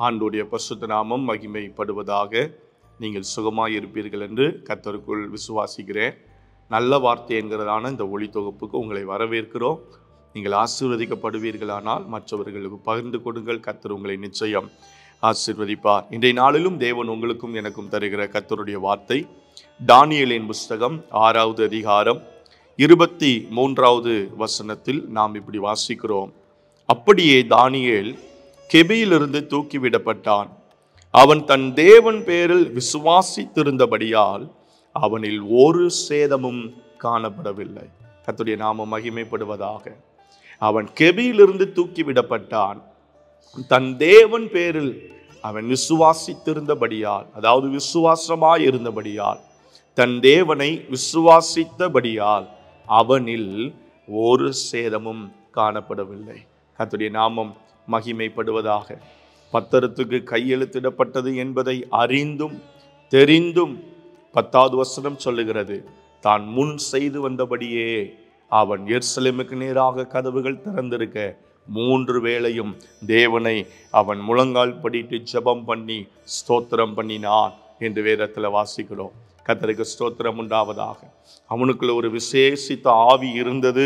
ஆண்டவருடைய பரிசுத்த நாமம் மகிமைப்படுவதாக. நீங்கள் சுகமாய் இருப்பீர்கள் என்று கர்த்தருக்குள் விசுவாசிக்கிறேன். நல்ல வார்த்தை என்கிறதான இந்த ஒளி தொகுப்புக்கு உங்களை வரவேற்கிறோம். நீங்கள் ஆசீர்வதிக்கப்படுவீர்களானால் மற்றவர்களுக்கு பகிர்ந்து கொடுங்கள். கர்த்தர் உங்களை நிச்சயம் ஆசீர்வதிப்பார். இன்றைய நாளிலும் தேவன் உங்களுக்கும் எனக்கும் தருகிற கர்த்தருடைய வார்த்தை தானியேலின் புஸ்தகம் 6வது அதிகாரம் 23வது வசனத்தில் நாம் இப்படி வாசிக்கிறோம். அப்படியே தானியேல் கெபியிலிருந்து தூக்கிவிடப்பட்டான். அவன் தன் தேவன் பேரில் விசுவாசித்திருந்தபடியால் அவனில் ஒரு சேதமும் காணப்படவில்லை. கர்த்தருடைய நாமம் மகிமைப்படுவதாக. அவன் கெபியிலிருந்து தூக்கிவிடப்பட்டான். தன் தேவன் பேரில் அவன் விசுவாசித்திருந்தபடியால், அதாவது விசுவாசமாய் இருந்தபடியால், தன் தேவனை விசுவாசித்தபடியால் அவனில் ஒரு சேதமும் காணப்படவில்லை. கர்த்தருடைய நாமம் மகிமைப்படுவதாக. பத்திரத்துக்கு கையெழுத்திடப்பட்டது என்பதை அறிந்தும் தெரிந்தும் 10வது வசனம் சொல்லுகிறது, தான் முன் செய்து வந்தபடியே அவன் எருசலேமுக்கு நேராக கதவுகள் திறந்திருக்க 3 வேளையும் தேவனை அவன் முழங்கால் படிட்டு ஜெபம் பண்ணி ஸ்தோத்திரம் பண்ணினான் என்று வேதத்தில் வாசிக்கிறோம். கர்த்தருக்கு ஸ்தோத்திரம் உண்டாவதாக. அவனுக்குள்ள ஒரு விசேஷித்த ஆவி இருந்தது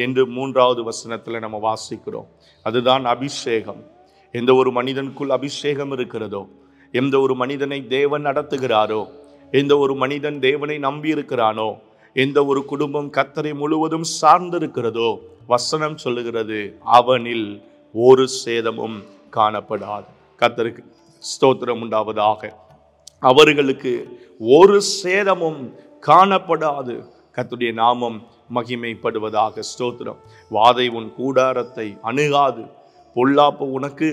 என்று 3வது வசனத்தில் நம்ம வாசிக்கிறோம். அதுதான் அபிஷேகம். எந்த ஒரு மனிதனுக்குள் அபிஷேகம் இருக்கிறதோ, எந்த ஒரு மனிதனை தேவன் நடத்துகிறாரோ, எந்த ஒரு மனிதன் தேவனை நம்பி இருக்கிறானோ, எந்த ஒரு குடும்பம் கர்த்தரை முழுவதும் சார்ந்திருக்கிறதோ, வசனம் சொல்லுகிறது அவனில் ஒரு சேதமும் காணப்படாது. கர்த்தருக்கு ஸ்தோத்திரம் உண்டாவதாக. அவர்களுக்கு ஒரு சேதமும் காணப்படாது. கர்த்தருடைய நாமம் மகிமைப்படுவதாக. ஸ்தோத்திரம். வாதை உன் கூடாரத்தை அணுகாது, பொல்லாப்பு உனக்கு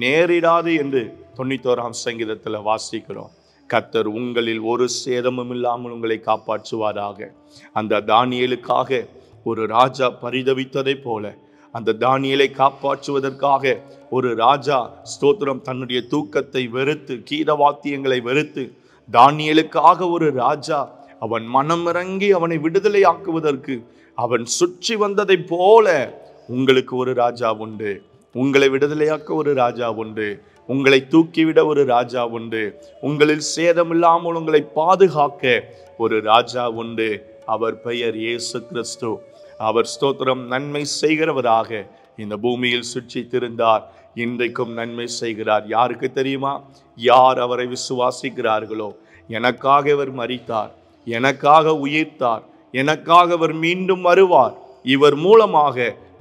நேரிடாது என்று 91ஆம் சங்கீதத்தில் வாசிக்கிறோம். கர்த்தர் உங்களில் ஒரு சேதமும் இல்லாமல் உங்களை காப்பாற்றுவாராக. அந்த தானியேலுக்காக ஒரு ராஜா பரிதவித்ததை போல, அந்த தானியேலை காப்பாற்றுவதற்காக ஒரு ராஜா ஸ்தோத்திரம் தன்னுடைய தூக்கத்தை வெறுத்து, கீத வாத்தியங்களை வெறுத்து, தானியேலுக்காக ஒரு ராஜா அவன் மனமிறங்கி அவனை விடுதலை ஆக்குவதற்கு அவன் சுற்றி வந்ததை போல உங்களுக்கு ஒரு ராஜா உண்டு. உங்களை விடுதலையாக்க ஒரு ராஜா உண்டு. உங்களை தூக்கிவிட ஒரு ராஜா உண்டு. உங்களில் சேதமில்லாமல் உங்களை பாதுகாக்க ஒரு ராஜா உண்டு. அவர் பெயர் இயேசு கிறிஸ்து. அவர் ஸ்தோத்திரம் நன்மை செய்கிறவராக இந்த பூமியில் சுற்றி திரிந்தார். இன்றைக்கும் நன்மை செய்கிறார். யாருக்கு தெரியுமா? யார் அவரை விசுவாசிக்கிறார்களோ. எனக்காக அவர் மரித்தார், எனக்காக உயிர்த்தார், எனக்காக அவர் மீண்டும் வருவார், இவர் மூலமாக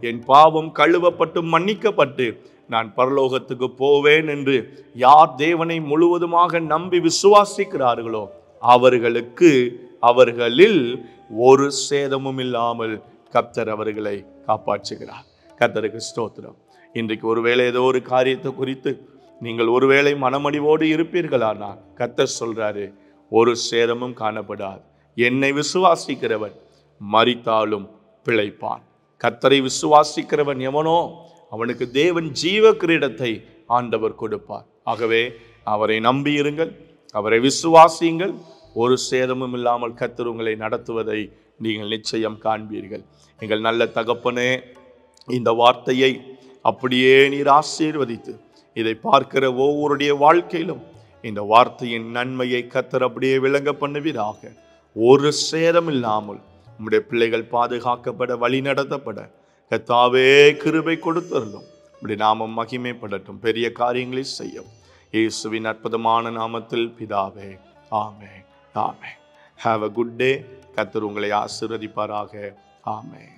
என் பாவம் கழுவப்பட்டு மன்னிக்கப்பட்டு நான் பரலோகத்துக்கு போவேன் என்று யார் தேவனை முழுவதுமாக நம்பி விசுவாசிக்கிறார்களோ அவர்களுக்கு, அவர்களில் ஒரு சேதமும் இல்லாமல் கர்த்தர் அவர்களை காப்பாற்றுகிறார். கர்த்தருக்கு ஸ்தோத்திரம். இன்றைக்கு ஒருவேளை ஏதோ ஒரு காரியத்தை குறித்து நீங்கள் ஒருவேளை மனமடிவோடு இருப்பீர்களானால் கர்த்தர் சொல்றாரு, ஒரு சேதமும் காணப்படாது. என்னை விசுவாசிக்கிறவன் மரித்தாலும் பிழைப்பான். கர்த்தரை விசுவாசிக்கிறவன் எவனோ அவனுக்கு தேவன் ஜீவ கிரீடத்தை ஆண்டவர் கொடுப்பார். ஆகவே அவரை நம்பியிருங்கள், அவரை விசுவாசியுங்கள். ஒரு சேதமும் இல்லாமல் கர்த்தர் உங்களை நடத்துவதை நீங்கள் நிச்சயம் காண்பீர்கள். எங்கள் நல்ல தகப்பனே, இந்த வார்த்தையை அப்படியே நீர் ஆசீர்வதித்து இதை பார்க்கிற ஒவ்வொருடைய வாழ்க்கையிலும் இந்த வார்த்தையின் நன்மையை கர்த்தர் அப்படியே விளங்க பண்ணுவீராக. ஒரு சேதம் இல்லாமல் உம்முடைய பிள்ளைகள் பாதுகாக்கப்பட, வழி நடத்தப்பட கர்த்தாவே கிருபை கொடுத்தருளும். உம்முடைய நாமம் மகிமைப்படட்டும். பெரிய காரியங்களை செய்யும் இயேசுவின் அற்புதமான நாமத்தில் பிதாவே, ஆமென், ஆமென். Have a good day. கர்த்தர் உங்களை ஆசீர்வதிப்பாராக. ஆமென்.